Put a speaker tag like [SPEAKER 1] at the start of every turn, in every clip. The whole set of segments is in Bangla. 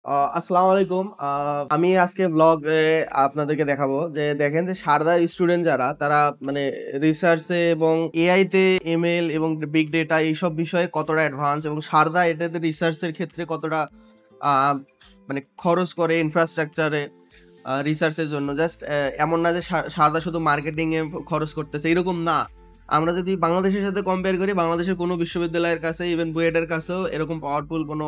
[SPEAKER 1] আসসালামু আলাইকুম। আমি আজকে ব্লগে আপনাদেরকে দেখাবো যে দেখেন যে সারদার স্টুডেন্ট যারা তারা মানে রিসার্চে এবং এআই তে এমএল এবং বিগ ডেটা এইসব বিষয়ে কতটা অ্যাডভান্স এবং সারদা এটাতে রিসার্চের ক্ষেত্রে কতটা আহ, মানে খরচ করে ইনফ্রাস্ট্রাকচারে রিসার্চের জন্য। জাস্ট এমন না যে সারদা শুধু মার্কেটিং এ খরচ করতেছে, এরকম না। আমরা যদি বাংলাদেশের সাথে কম্পেয়ার করি, বাংলাদেশের কোনো বিশ্ববিদ্যালয়ের কাছে ইভেন বুয়েটের কাছেও এরকম পাওয়ারফুল কোনো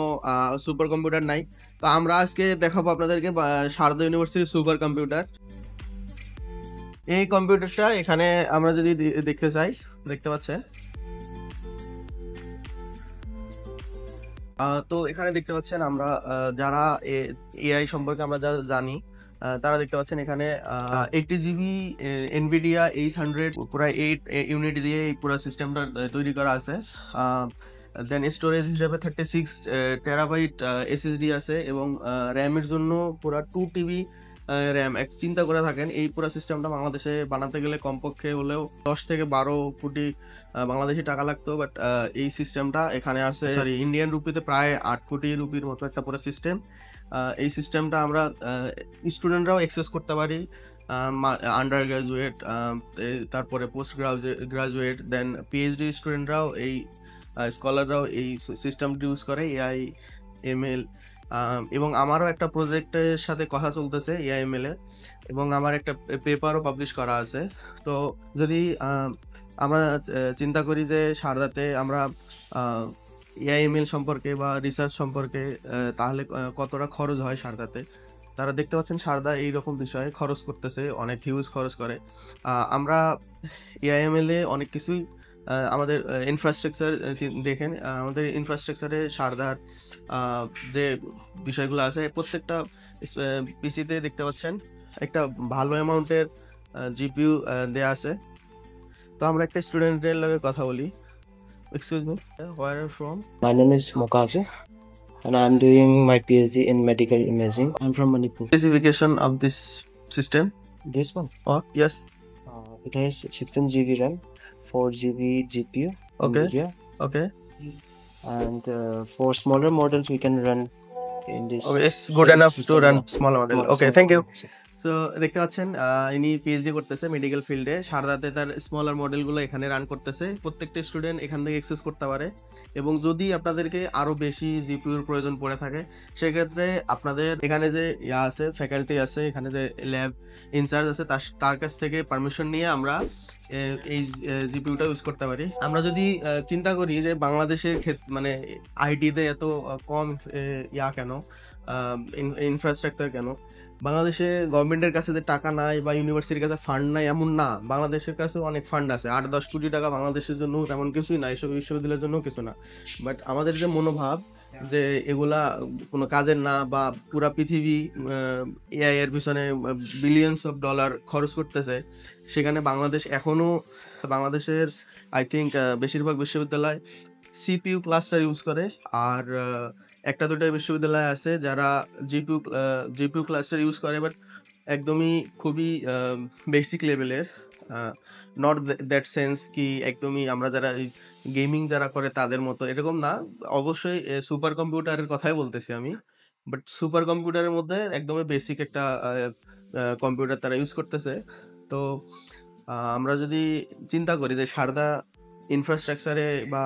[SPEAKER 1] সুপার কম্পিউটার নাই। তো আমরা আজকে দেখাবো আপনাদেরকে সারদা ইউনিভার্সিটির সুপার কম্পিউটার। এই কম্পিউটারটা এখানে আমরা যদি দেখতে চাই, দেখতে পাচ্ছেন। তো এখানে দেখতে পাচ্ছেন আমরা যারা এআই সম্পর্কে আমরা যা জানি, তারা দেখতে পাচ্ছেন এখানে 80 জিবি এনভিডিয়া 800 পুরো 8 ইউনিট দিয়ে এই পুরো সিস্টেমটা তৈরি করা আছে। দেন স্টোরেজ হিসাবে 36 টেরাবাইট এসএসডি আছে এবং র্যামের জন্য পুরো 2 টিবি র্যাম। চিন্তা করে থাকেন, এই পুরো সিস্টেমটা বাংলাদেশে বানাতে গেলে কমপক্ষে হলেও 10 থেকে 12 কোটি বাংলাদেশি টাকা লাগতো। বাট এই সিস্টেমটা এখানে আছে, সরি ইন্ডিয়ান রুপিতে প্রায় 8 কোটি রুপির মতো একটা পুরো সিস্টেম। এই সিস্টেমটা আমরা স্টুডেন্টরাও অ্যাক্সেস করতে পারি, আন্ডার গ্রাজুয়েট, তারপরে পোস্ট গ্রাজুয়েট, দেন পিএইচডি স্টুডেন্টরাও, এই স্কলাররাও এই সিস্টেমটি ইউজ করে এআই এমএল। এবং আমারও একটা প্রজেক্টের সাথে কথা চলতেছে এআইএমএল এ, এবং আমার একটা পেপারও পাবলিশ করা আছে। তো যদি আমরা চিন্তা করি যে সারদাতে আমরা এআইএমএল সম্পর্কে বা রিসার্চ সম্পর্কে, তাহলে কতটা খরচ হয় সারদাতে। তারা দেখতে পাচ্ছেন সারদা এইরকম বিষয়ে খরচ করতেছে, অনেক হিউজ খরচ করে। আমরা এআইএমএল এ অনেক কিছুই আমাদের ইনফ্রাস্ট্রাকচার দেখেন, আমাদের ইনফ্রাস্ট্রাকচারে সারদার যে বিষয়গুলো আছে প্রত্যেকটা পিসিতে দেখতে পাচ্ছেন একটা ভালো অ্যামাউন্টের জিপিইউ দেয়া আছে। তো আমরা একটা স্টুডেন্টের লগে কথা বলি। Excuse me, where are from?
[SPEAKER 2] My name is Mokazu and I'm doing my PhD in medical imaging. I'm from Manipur.
[SPEAKER 1] Specification of this system?
[SPEAKER 2] This one,
[SPEAKER 1] Oh, yes.
[SPEAKER 2] it has 16 GB RAM, 4 GB GPU,
[SPEAKER 1] Okay.
[SPEAKER 2] NVIDIA,
[SPEAKER 1] Okay.
[SPEAKER 2] and for smaller models we can run in this.
[SPEAKER 1] Okay, it's good enough to
[SPEAKER 2] system,
[SPEAKER 1] run
[SPEAKER 2] yeah.
[SPEAKER 1] small model. Okay,
[SPEAKER 2] Small
[SPEAKER 1] thank you.
[SPEAKER 2] model.
[SPEAKER 1] So দেখতে পাচ্ছেন ইনি পিএইচডি করতেছে মেডিকেল ফিল্ডে, সারদাতে তার স্মলার মডেলগুলো এখানে রান করতেছে। প্রত্যেকটা স্টুডেন্ট এখান থেকে অ্যাক্সেস করতে পারে, এবং যদি আপনাদেরকে আরও বেশি জিপিইউর প্রয়োজন পড়ে থাকে সেক্ষেত্রে আপনাদের এখানে যে আছে ফ্যাকাল্টি আছে, এখানে যে ল্যাব ইনচার্জ আছে তার কাছ থেকে পারমিশন নিয়ে আমরা এই জিপিইউটা ইউজ করতে পারি। আমরা যদি চিন্তা করি যে বাংলাদেশের মানে আইটিতে এত কম কেন, ইনফ্রাস্ট্রাকচার কেন, বাংলাদেশে গভর্নমেন্টের কাছে যে টাকা নাই বা ইউনিভার্সিটির কাছে ফান্ড নাই এমন না, বাংলাদেশের কাছে অনেক ফান্ড আছে। 8-10 কোটি টাকা বাংলাদেশের জন্য তেমন কিছুই না, এসব বিশ্ববিদ্যালয়ের জন্য কিছু না। বাট আমাদের যে মনোভাব যে এগুলা কোনো কাজের না, বা পুরা পৃথিবী এআই এর পিছনে বিলিয়নস অফ ডলার খরচ করতেছে, সেখানে বাংলাদেশ এখনো, বাংলাদেশের আই থিঙ্ক বেশিরভাগ বিশ্ববিদ্যালয় সিপিইউ ক্লাস্টার ইউজ করে। আর একটা দুটো বিশ্ববিদ্যালয় আছে যারা জিপিইউ ক্লাস্টার ইউজ করে, বাট একদমই খুবই বেসিক লেভেলের, নট দ্যাট সেন্স কি একদমই আমরা যারা গেমিং যারা করে তাদের মতো এরকম না। অবশ্যই সুপার কম্পিউটারের কথাই বলতেছি আমি, বাট সুপার কম্পিউটারের মধ্যে একদমই বেসিক একটা কম্পিউটার তারা ইউজ করতেছে। তো আমরা যদি চিন্তা করি যে সারদা ইনফ্রাস্ট্রাকচারে বা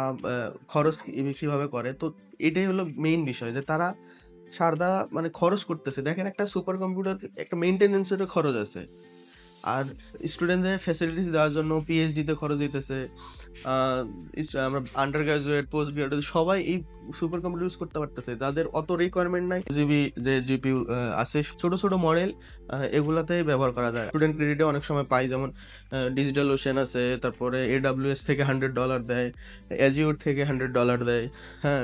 [SPEAKER 1] খরচ কিভাবে করে, তো এটাই হলো মেইন বিষয় যে তারা সারদা মানে খরচ করতেছে। দেখেন, একটা সুপার কম্পিউটার একটা মেইনটেনেন্সের খরচ আছে, আর স্টুডেন্টদের ফ্যাসিলিটিস দেওয়ার জন্য পিএইচডিতে খরচ দিতেছে। আমরা আন্ডার গ্রাজুয়েট, পোস্ট গ্রাজুয়েট সবাই এই সুপার কম্পিউটার ইউজ করতে পারতেছে, যাদের অত রিকোয়ারমেন্ট নাই। জিবি যে জিপিইউ আছে ছোট ছোট মডেল, এগুলাতেই ব্যবহার করা যায়। স্টুডেন্ট ক্রেডিটে অনেক সময় পাই, যেমন ডিজিটাল ওশেন আছে, তারপরে AWS থেকে $100 দেয়, অ্যাজিওর থেকে $100 দেয়, হ্যাঁ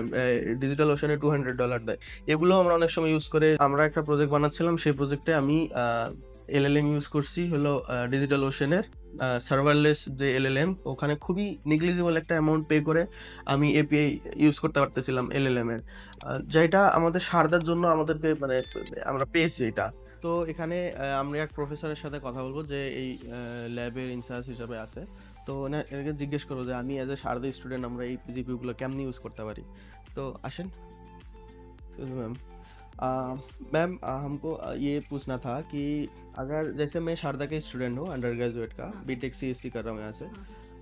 [SPEAKER 1] ডিজিটাল ওশেনে $200 দেয়। এগুলো আমরা অনেক সময় ইউজ করে আমরা একটা প্রজেক্ট বানাচ্ছিলাম, সেই প্রজেক্টে আমি এলএলএম ইউজ করছি হলো ডিজিটাল ওশেনের সার্ভারলেস যে এলএলএম, ওখানে খুবই নেগলিজিবল একটা অ্যামাউন্ট পে করে আমি এপিআই ইউজ করতে পারতেছিলাম এলএলএম এর, যেটা আমাদের সারদার জন্য আমাদেরকে মানে আমরা পেয়েছি এটা। তো এখানে আমরা এক প্রফেসরের সাথে কথা বলবো যে এই ল্যাবের ইনচার্জ হিসাবে আছে। তো এনাকে জিজ্ঞেস করবো যে আমি অ্যাজ এ সারদা স্টুডেন্ট আমরা এই জিপিইউগুলো কেমনি ইউজ করতে পারি। তো আসেন ম্যাম, मैम हमको ये पूछना था कि अगर जैसे मैं शारदा के स्टूडेंट हूँ, अंडर ग्रेजुएट का, बीटेक सीएससी कर रहा हूँ यहाँ से।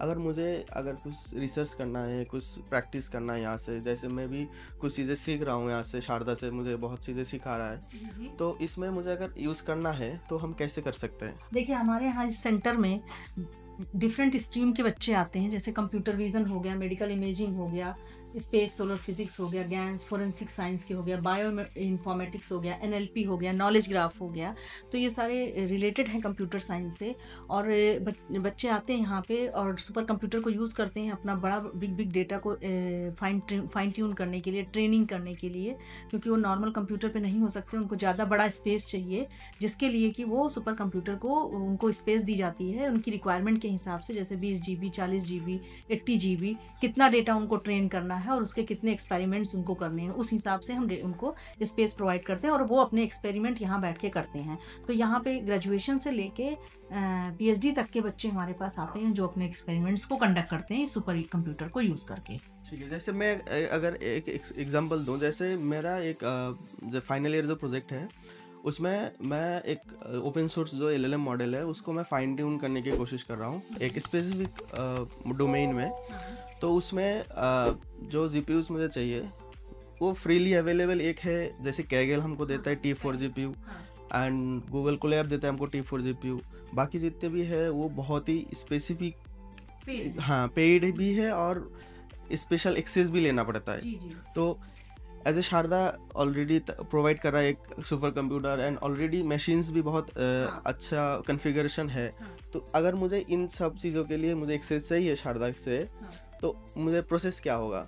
[SPEAKER 1] अगर मुझे कुछ रिसर्च करना है, कुछ प्रैक्टिस करना है यहाँ से, जैसे मैं भी कुछ चीज़ें सीख रहा हूँ यहाँ से, शारदा से मुझे बहुत चीज़ें सिखा रहा है, तो इसमें मुझे अगर यूज़ करना है तो हम कैसे कर सकते हैं?
[SPEAKER 3] देखिए, हमारे यहाँ इस सेंटर में डिफरेंट स्ट्रीम के बच्चे आते हैं, जैसे कंप्यूटर विजन हो गया, मेडिकल इमेजिंग हो गया, स्पेस सोलर फिजिक्स हो गया, गैस फोरेंसिक साइंस के हो गया, बायो इन्फॉर्मेटिक्स हो गया, एनएलपी हो गया, नॉलेज ग्राफ हो गया। तो ये सारे रिलेटेड हैं कंप्यूटर साइंस से। और बच्चे आते हैं यहाँ पे और सुपर कंप्यूटर को यूज़ करते हैं अपना बड़ा बिग डेटा को फाइन ट्यून करने के लिए, ट्रेनिंग करने के लिए, क्योंकि वो नॉर्मल कंप्यूटर पे नहीं हो सकते, उनको ज़्यादा बड़ा स्पेस चाहिए, जिसके लिए कि वो सुपर कंप्यूटर को उनको स्पेस दी जाती है उनकी रिक्वायरमेंट के हिसाब से, जैसे 20 GB, 40 GB, 80 GB, कितना डेटा उनको ट्रेन करना है और उसके कितने एक्सपेरिमेंट्स उनको करने हैं, उस हिसाब से हम उनको स्पेस प्रोवाइड करते हैं और वो अपने एक्सपेरिमेंट यहाँ बैठ के करते हैं। तो यहाँ पे ग्रेजुएशन से लेके PhD तक के बच्चे हमारे पास आते हैं जो अपने एक्सपेरिमेंट्स को कंडक्ट करते हैं इस सुपर कंप्यूटर को यूज़ करके।
[SPEAKER 1] ठीक है, जैसे मैं अगर एक एग्जांपल दूं, जैसे मेरा एक जो फाइनल ईयर जो प्रोजेक्ट है उसमें मैं एक ओपन सोर्स जो LLM मॉडल है उसको मैं फाइन ट्यून करने की कोशिश कर रहा हूँ एक स्पेसिफिक डोमेन में। तो उसमें जो GPUs मुझे चाहिए वो फ्रीली अवेलेबल एक है, जैसे कैगल हमको देता है T4 GPU and Google Colab देता है हमको T4 GPU। बाकी जितने भी है वो बहुत ही स्पेसिफिक, हाँ, पेड भी है और स्पेशल एक्सेस भी लेना पड़ता है। तो as a Sharda already provide कर रहा है एक super computer and already machines भी बहुत अच्छा कॉन्फ़िगरेशन है। तो अगर मुझे इन सब चीज़ों के लिए मुझे एक्सेस चाहिए शारदा से, तो मुझे प्रोसेस क्या होगा?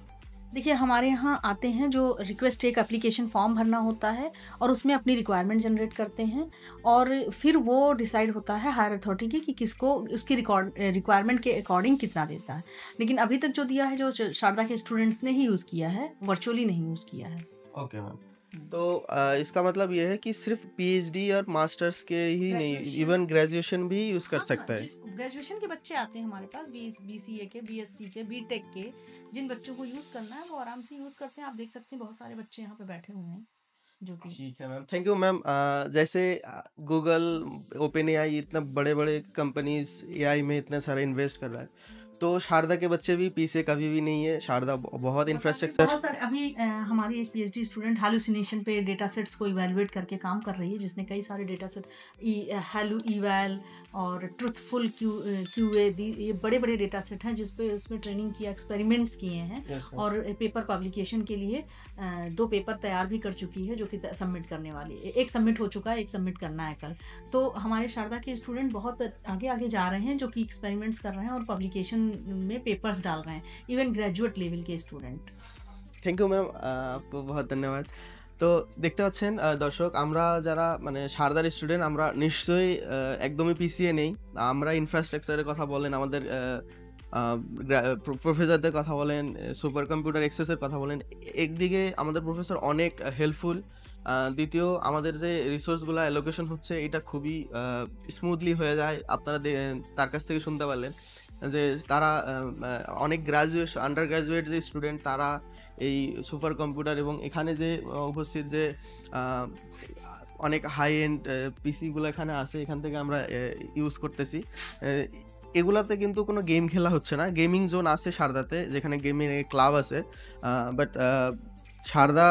[SPEAKER 3] देखिए, हमारे यहाँ आते हैं जो रिक्वेस्ट, एक एप्लीकेशन फॉर्म भरना होता है और उसमें अपनी रिक्वायरमेंट जनरेट करते हैं और फिर वो डिसाइड होता है हायर अथॉरिटी की कि किसको उसकी रिक्वायरमेंट के अकॉर्डिंग कितना देता है। लेकिन अभी तक जो दिया है जो शारदा के स्टूडेंट्स ने ही यूज़ किया है, वर्चुअली नहीं यूज़ किया है।
[SPEAKER 1] ओके मैम, तो इसका मतलब ये है कि सिर्फ PhD और मास्टर्स के ही नहीं, इवन ग्रेजुएशन भी यूज़ कर सकता है।
[SPEAKER 3] ग्रेजुएशन के बच्चे आते हैं हमारे पास, BCA के, BSc के, BTech के, जिन बच्चों को यूज़ करना है वो आराम से यूज़ करते हैं। आप देख सकते हैं बहुत सारे बच्चे यहाँ पे बैठे हुए हैं जो कि। ठीक
[SPEAKER 1] है मैम, थैंक यू मैम। जैसे गूगल, OpenAI, इतना बड़े बड़े कंपनीज AI में इतना सारा इन्वेस्ट कर रहा है, तो शारदा के बच्चे भी पीछे कभी भी नहीं है। शारदा बहुत इंफ्रास्ट्रक्चर।
[SPEAKER 3] अभी हमारी एक PhD स्टूडेंट हैलुसिनेशन पे डेटा सेट्स को इवेलुएट करके काम कर रही है, जिसने कई सारे डेटा सेट, हैलू इवैल और ट्रुथफुल QA, ये बड़े बड़े डेटा सेट हैं जिस पे उसमें ट्रेनिंग किया, एक्सपेरिमेंट्स किए हैं। और पेपर पब्लिकेशन के लिए 2 पेपर तैयार भी कर चुकी है जो कि सबमिट करने वाली है। एक सबमिट हो चुका है, एक सबमिट करना है कल। तो हमारे शारदा के स्टूडेंट बहुत आगे जा रहे हैं जो कि एक्सपेरिमेंट्स कर रहे हैं और पब्लिकेशन में पेपर्स डाल रहे हैं, इवन ग्रेजुएट लेवल के स्टूडेंट।
[SPEAKER 1] थैंक यू मैम, आपको बहुत धन्यवाद। तो দেখতে পাচ্ছেন দর্শক, আমরা যারা মানে শারদার স্টুডেন্ট, আমরা নিশ্চয়ই একদমই পিছিয়ে নেই। আমরা ইনফ্রাস্ট্রাকচারের কথা বলেন, আমাদের প্রফেসরদের কথা বলেন, সুপার কম্পিউটার এক্সেসের কথা বলেন, একদিকে আমাদের প্রফেসর অনেক হেল্পফুল, দ্বিতীয় আমাদের যে রিসোর্সগুলো অ্যালোকেশন হচ্ছে এটা খুবই স্মুথলি হয়ে যায়। আপনারা তার কাছ থেকে শুনতে পারলেন যে তারা অনেক আন্ডার গ্রাজুয়েট যে স্টুডেন্ট তারা এই সুপার কম্পিউটার এবং এখানে যে উপস্থিত যে অনেক হাই এন্ড পিসিগুলো এখানে আছে, এখান থেকে আমরা ইউজ করতেছি। এগুলাতে কিন্তু কোনো গেম খেলা হচ্ছে না। গেমিং জোন আছে শারদাতে, যেখানে গেমিং ক্লাব আছে, বাট শারদা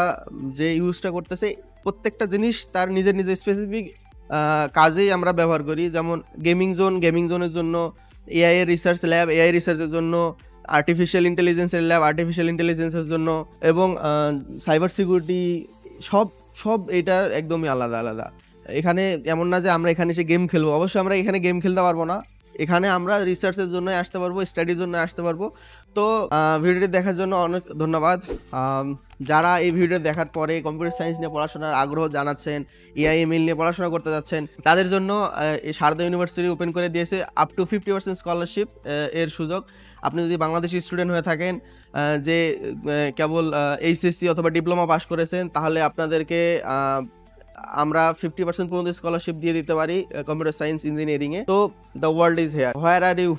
[SPEAKER 1] যে ইউজটা করতেছে প্রত্যেকটা জিনিস তার নিজের স্পেসিফিক কাজেই আমরা ব্যবহার করি। যেমন গেমিং জোনের জন্য AI এর রিসার্চ ল্যাব, AI রিসার্চের জন্য আর্টিফিশিয়াল ইন্টেলিজেন্সের ল্যাব, আর্টিফিশিয়াল ইন্টেলিজেন্সের জন্য, এবং সাইবার সিকিউরিটি সব এটার একদমই আলাদা। এখানে এমন না যে আমরা এখানে এসে গেম খেলবো, অবশ্যই আমরা এখানে গেম খেলতে পারবো না, এখানে আমরা রিসার্চের জন্য আসতে পারবো, স্টাডির জন্য আসতে পারবো। তো ভিডিওটি দেখার জন্য অনেক ধন্যবাদ। যারা এই ভিডিও দেখার পরে কম্পিউটার সায়েন্স নিয়ে পড়াশোনার আগ্রহ জানাচ্ছেন, AI ML নিয়ে পড়াশোনা করতে যাচ্ছেন, তাদের জন্য এই শারদা ইউনিভার্সিটি ওপেন করে দিয়েছে আপ টু 50% স্কলারশিপ এর সুযোগ। আপনি যদি বাংলাদেশি স্টুডেন্ট হয়ে থাকেন যে কেবল HSC অথবা ডিপ্লোমা পাস করেছেন, তাহলে আপনাদেরকে আমরা 50% পর্যন্ত স্কলারশিপ দিয়ে দিতে পারি কম্পিউটার সায়েন্স ইঞ্জিনিয়ারিংয়ে। তো the world is here, where are you?